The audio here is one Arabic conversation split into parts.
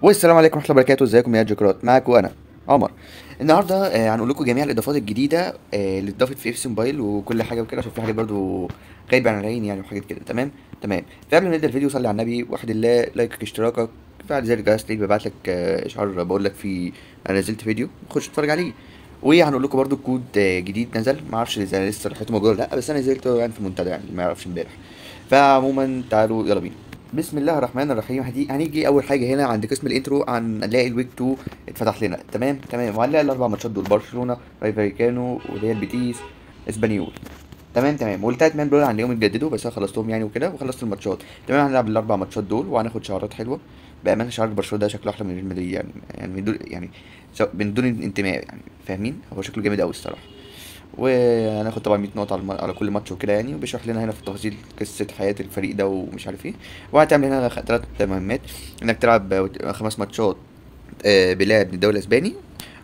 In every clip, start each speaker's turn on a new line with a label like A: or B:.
A: والسلام عليكم ورحمة الله وبركاته. ازيكم يا جوكرات؟ معاكم انا عمر. النهارده هنقول لكم جميع الاضافات الجديده اللي اتضافت في اف موبايل وكل حاجه وكده، عشان في حاجات برضو غايبه عن العين يعني، وحاجات كده. تمام تمام. فقبل ما نبدا الفيديو صلي على النبي، وحد الله، لايكك، اشتراكك، فعل زر الجرس، تلاقيك ببعت لك اشعار بقول لك في انا نزلت فيديو، خش اتفرج عليه. وهنقول لكم برضو كود جديد نزل، ما اعرفش اذا لسه صلاحيته موجوده ولا لا، بس انا نزلته يعني في المنتدى، يعني ما يعرفش امبارح. فعموما تعالوا يلا بينا. بسم الله الرحمن الرحيم. هنيجي اول حاجه هنا عند قسم الانترو، هنلاقي الويك 2 اتفتح لنا. تمام تمام. وهنلاقي الاربع ماتشات دول: برشلونه، راي فايكانو، وريال بيتيس، اسبانيول. تمام تمام. والتلات مان دول هنلاقيهم اتجددوا، بس انا خلصتهم يعني وكده، وخلصت الماتشات. تمام. هنلعب الاربع ماتشات دول وهناخد شعارات حلوه. بامانه شعار برشلونه ده شكله احلى من ريال مدريد يعني من دون يعني من دون انتماء يعني، فاهمين؟ هو شكله جامد قوي الصراحه. وهناخد طبعا 100 نقطة على كل ماتش وكده يعني، وبيشرح لنا هنا في التفاصيل قصة حياة الفريق ده ومش عارف ايه. وهتعمل هنا تلات مهمات: انك تلعب 5 ماتشات بلاعب من الدوري الاسباني،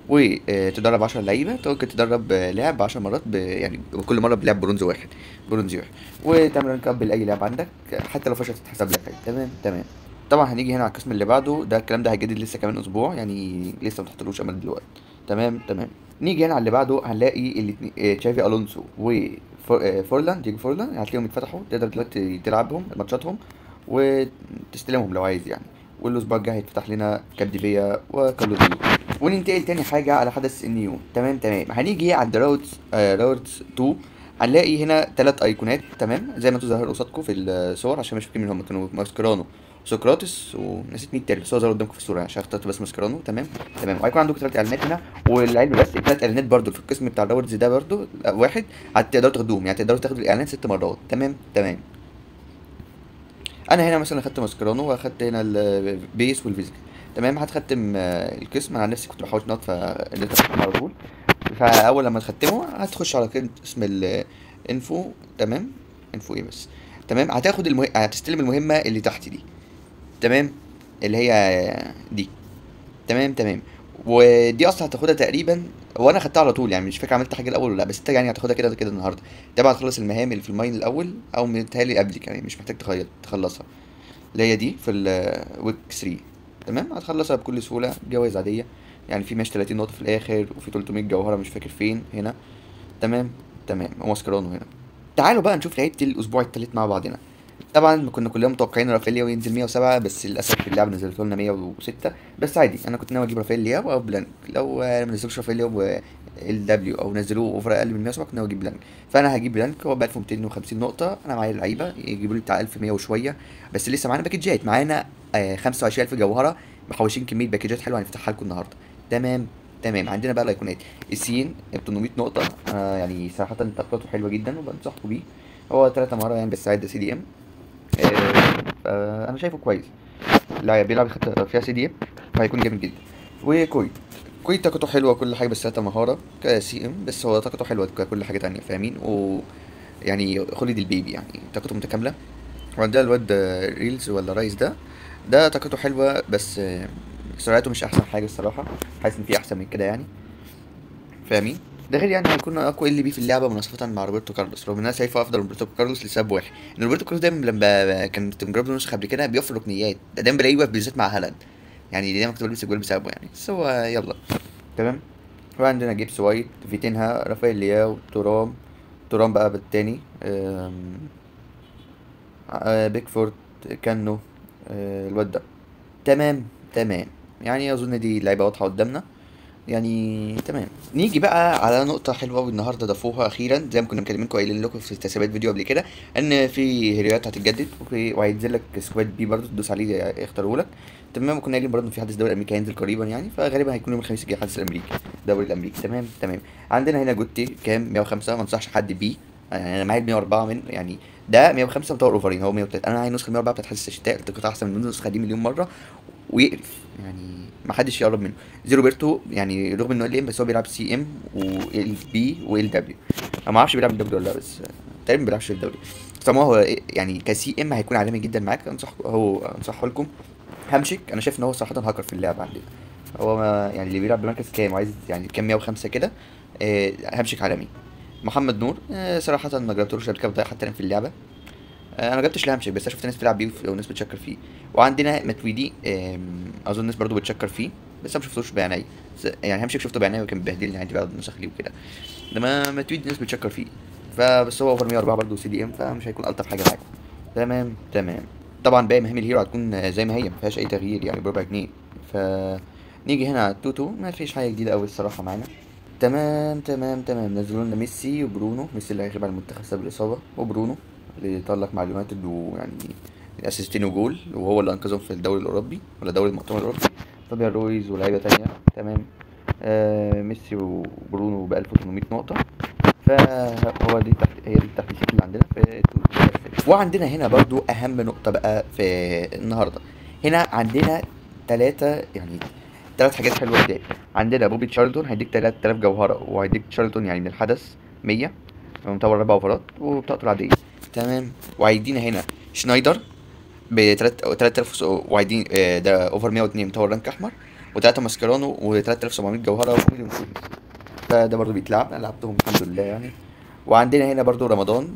A: وتدرب 10 لعيبة. ممكن تدرب لاعب 10 مرات يعني كل مرة بلاعب برونزي واحد. وتعمل رانك اب لأي لاعب عندك، حتى لو فشلت تتحسب لك عادي. تمام تمام. طبعا هنيجي هنا على القسم اللي بعده، ده الكلام ده هيجدد لسه كمان اسبوع يعني، لسه ما تحطلوش امل دلوقتي. تمام تمام. نيجي هنا على اللي بعده، هنلاقي الاتنين تشافي الونسو وفورلان، ديجو فورلان، هتلاقيهم اتفتحوا، تقدر دلوقتي تلعبهم ماتشاتهم وتستلمهم لو عايز يعني. والاسبوع الجاي هيتفتح لنا كابديفيا وكالوديو. وننتقل تاني حاجة على حدث النيو. تمام تمام. هنيجي عند راوتس 2، هنلاقي هنا 3 ايقونات. تمام، زي ما انتوا ظاهر قصادكم في الصور، عشان مش فاكر مين هم، كانوا ماسكرانو، سقراطس، ونسيت مين التالت، بس هو ظهر قدامكم في الصورة عشان اخترت بس ماسكرانو. تمام تمام. وهيكون عندكم 3 اعلانات هنا. والعلم بس ال3 اعلانات برضو في القسم بتاع الراوتس ده برضو واحد، هتقدروا تاخدوهم يعني، تقدروا تاخدوا الاعلان 6 مرات. تمام تمام. انا هنا مثلا اخدت ماسكرانو، واخدت هنا البيس والفيزيكال. تمام. هتختم القسم. انا عن نفسي كنت بحوش نوت فقدرت اختم على طول. فاول لما تختمه هتخش على كلمه اسم الانفو. تمام. انفو ايه بس؟ تمام. هتاخد هتستلم المهمه اللي تحت دي. تمام. اللي هي دي. تمام تمام. ودي اصلا هتاخدها تقريبا، وانا خدتها على طول يعني، مش فاكر عملت حاجه الاول ولا لا، بس انت يعني هتاخدها كده كده النهارده. طبعا هتخلص المهام اللي في الماين الاول، او متهيألي قبلك يعني، مش محتاج تخلصها، اللي هي دي في الويك 3. تمام. هتخلصها بكل سهوله، جوائز عاديه يعني. في ماشي 30 نقطه في الاخر، وفي 300 جوهره مش فاكر فين هنا. تمام تمام. وماسكرانو هنا. تعالوا بقى نشوف لعيبه الاسبوع التالت مع بعضنا. طبعا كنا كلنا متوقعين رافيليا وينزل 107، بس للاسف اللعبه نزلته لنا 106. بس عادي، انا كنت ناوي اجيب رافيليا او بلانك. لو ما نزلوش رافيليا ال دبليو، او نزلوه اوفر اقل من 107، كنت ناوي اجيب بلانك. فانا هجيب بلانك. هو ب 1250 نقطه. انا معايا لعيبه يجيبوا لي بتاع 1100 وشويه. بس لسه معانا باكجات، معانا 25000 جوهره، محوشين كميه باكجات حلوه هنفتحها لكم النهارده. تمام تمام. عندنا بقى الايقونات: السين ب 800 نقطه. يعني صراحه تقييماته حلوه جدا وبنصحكم بيه. هو 3 مهاره يعني، بس عادي سي دي ام. انا شايفه كويس. لا بيلعب فيها سي دي ام، فهيكون جامد جدا. وكوي طاقته حلوه وكل حاجه، بس 3 مهاره كسي ام، بس هو طاقته حلوه ككل حاجه تانية، فاهمين؟ يعني خلد البيبي يعني، طاقته متكامله. وعندنا الواد ريلز ولا رايز ده طاقته حلوه، بس سرعته مش احسن حاجه الصراحه. حاسس ان في احسن من كده يعني، فاهمين؟ ده غير يعني هيكون اقوى ال بي في اللعبه مناصفه مع روبرتو كارلوس، رغم ان انا شايفه افضل من روبرتو كارلوس لسبب واحد: ان روبرتو كارلوس دايما لما كنت مجرب له نسخه قبل كده بيوفر ركنيات، ده دايما بلاقيه واقف بالذات مع هالاند يعني، دايما كنت بلبس الجول بسببه يعني. بس هو يلا. تمام. وعندنا جيبس وايت، فيتينها، رافائيل لياو، تورام بقى بالتاني، بيكفورد، كانو، الواد ده. تمام تمام. يعني اظن دي لعيبه واضحه قدامنا يعني. تمام. نيجي بقى على نقطة حلوة أوي النهاردة ضافوها أخيرا، زي ما كنا مكلمينكم قايلين لكم في تسريبات فيديو قبل كده، إن في هيروات هتتجدد، وهينزل لك سكواد بي برضه تدوس عليه يختاروا لك. تمام. وكنا قايلين برضه إن في حدث الدوري الأمريكي هينزل قريبا يعني، فغالبا هيكون يوم الخميس الجاي الحدث الأمريكي، الدوري الأمريكي. تمام تمام. عندنا هنا جوتي كام 105، ما انصحش حد بيه يعني. أنا معايا 104 من يعني، ده 105 مطور اوفرين، هو 103. انا معايا نسخه 104 بتاعت حدث الشتاء، التقطيع احسن من النسخه دي مليون مره، ويقرف يعني، ما حدش يقرب منه. زيرو بيرتو يعني، رغم انه ال ام، بس هو بيلعب سي ام وال بي وال دبليو. انا ما اعرفش بيلعب الدبليو ولا لا، بس تقريبا ما بيلعبش الدبليو. طبعا هو يعني كسي ام هيكون عالمي جدا معاك، انصحه لكم. همشك انا شايف ان هو صراحه هاكر في اللعبه عندنا. هو ما يعني اللي بيلعب بمركز كام وعايز يعني كام 105 كده، همشك عالمي. محمد نور صراحه ما جربتلوش قبل كده حتى الان في اللعبه. انا ما جبتش لهمشك، بس انا شفت ناس بتلعب بيه وناس بتشكر فيه. وعندنا ماتويدي، اظن الناس برضو بتشكر فيه، بس انا ما شفتوش بعيني. يعني همشك شفته بعيني وكان بيبهدلني عادي بقى نسخ ليه وكده. انما ماتويدي الناس بتشكر فيه. فبس هو اوفر 104 برضه سي دي ام، فمش هيكون الطف حاجه معاكم. تمام تمام. طبعا باقي مهام الهيرو هتكون زي ما هي، ما فيهاش اي تغيير يعني، بربع جنيه. ف نيجي هنا على التوتو، ما فيش حاجه جديده قوي الصراحه معانا. تمام تمام تمام. نزلوا لنا ميسي وبرونو، ميسي اللي هيغيب على المنتخب بسبب الاصابه، وبرونو اللي طلق مع اليونايتد ويعني اسيستين وجول، وهو اللي انقذهم في الدوري الاوروبي ولا دوري المؤتمر الاوروبي. فابيان رويز ولاعيبه تانية. تمام. ميسي وبرونو ب 1800 نقطه. فهو دي هي دي التحديثات اللي عندنا في وعندنا هنا برضو اهم نقطه بقى في النهارده. هنا عندنا ثلاثه يعني، ثلاث حاجات حلوه قدام. عندنا بوبي تشارلتون هيديك 3000 جوهره، وهيديك تشارلتون يعني من الحدث 100، مطور 4 اوفرات وبطاقته العاديه. تمام. وهيدينا هنا شنايدر ب 3000، وهيدين ده اوفر 102 مطور رانك احمر، و3 ماسكيرانو و3700 جوهره ومليون كوين. فده برضو بيتلعب، انا لعبتهم الحمد لله يعني. وعندنا هنا برضو رمضان،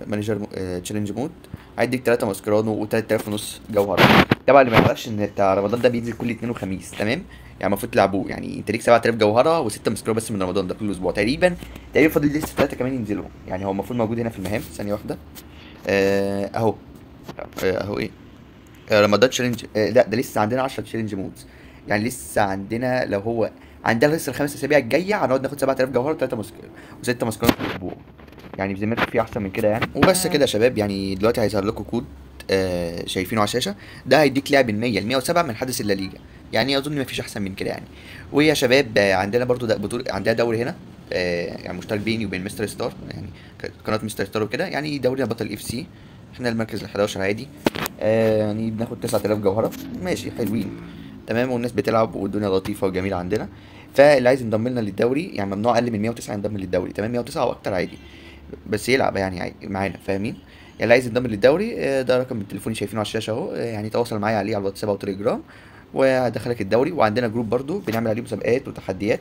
A: مانجر تشالنج مود، هيديك 3 ماسكرانو و3000 ونص جوهرة. طبعا اللي ما يعرفش ان بتاع رمضان ده بينزل كل اثنين وخميس، تمام؟ يعني المفروض تلعبوه، يعني انت ليك 7000 جوهرة و6 ماسكرانو بس من رمضان ده كل اسبوع تقريبا. تقريبا فاضل لسه 3 كمان ينزلوا، يعني هو المفروض موجود هنا في المهام. ثانية واحدة. اهو. اهو ايه. رمضان تشالنج، لا ده لسه عندنا 10 تشالنج مودز. يعني لسه عندنا، لو هو عندنا لسه الخمس اسابيع الجايه هنقعد ناخد 7000 جوهره و3 و6 ماسكات في الاسبوع. يعني بذمتك في احسن من كده يعني؟ وبس كده يا شباب، يعني دلوقتي هيظهر لكم كود شايفينه على الشاشه. ده هيديك لعب ال 100 ل 107 من حدث الليجا. يعني اظن ما فيش احسن من كده يعني. ويا شباب عندنا برضو ده بطوله، عندنا دوري هنا يعني مشترك بيني وبين مستر ستار، يعني قناه مستر ستار وكده. يعني دورينا بطل اف سي، احنا المركز ال 11 عادي. يعني بناخد 9000 جوهرة، ماشي حلوين. تمام. والناس بتلعب والدنيا لطيفة وجميلة عندنا. فاللي عايز ينضم لنا للدوري، يعني ممنوع أقل من 109 ينضم للدوري، تمام؟ 109 أو أكتر عادي، بس يلعب يعني معانا، فاهمين؟ يعني اللي عايز ينضم للدوري ده رقم التليفون شايفينه على الشاشة أهو. يعني تواصل معايا عليه على الواتساب أو تليجرام، وهدخلك الدوري. وعندنا جروب برضو بنعمل عليه مسابقات وتحديات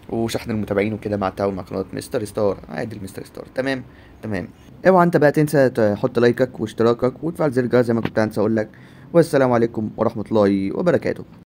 A: وشحن المتابعين وكده، مع التعاون مع قناة مستر ستار عادل مستر ستار. تمام تمام. اوعى انت بقى تنسى تحط لايكك واشتراكك وتفعل زر الجرس زي ما كنت هنسى اقول لك. والسلام عليكم ورحمة الله وبركاته.